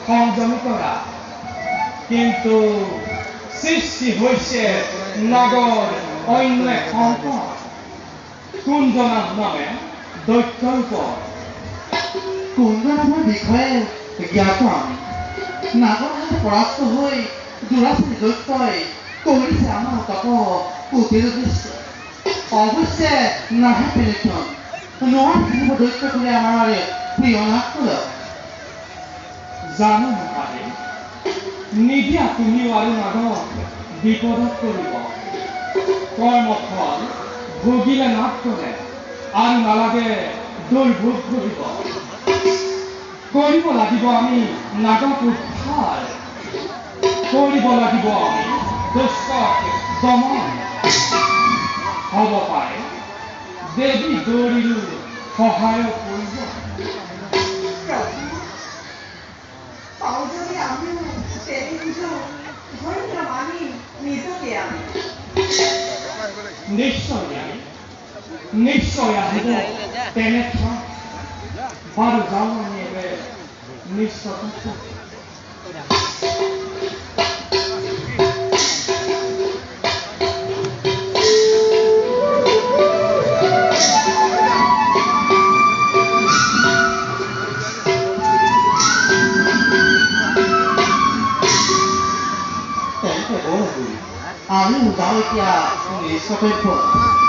সংযমী কৰা কিন্তু সৃষ্টি হৈছে নগৰ অন্য এক সংকট কুঞ্জনাথ নামে দৈত্যৰ ওপৰত কুঞ্জনাথৰ বিষয়ে জ্ঞাত আমি নাগৰ হাতে পৰাস্ত হৈ দুৰাচাৰী দৈত্যই কৰিছে আমাৰ তপ কুটিল দৃশ্য অৱশ্যে নাহে পেলেটন নোৱাৰি থাকিব দৈত্য কৰি আমাৰ প্ৰিয় নাগৰ জানো মহাদেৱ নিদিয়া তুমিও আৰু নাগক বিপদত কৰিব কৰ্মফল ভোগিলে নাশ কৰে আৰু নালাগে দুৰ্ভোগ ভুগিব কৰিব লাগিব আমি নাগক উদ্ধাৰ কৰিব লাগিব আমি দুষ্টক দমন হ'ব পাৰে দেৱী দৌৰিলো সহায় কৰিব পাউজনে আমিও তেনে কিছু ধৈৰ্য মানি নিজকে আমি নিশ্চয় আহিব তেনে ঠাই বাৰু যাওঁ আমি এবাৰ নিশ্চয় আমি যাওঁ এতিয়া নিজ কৰ্তব্য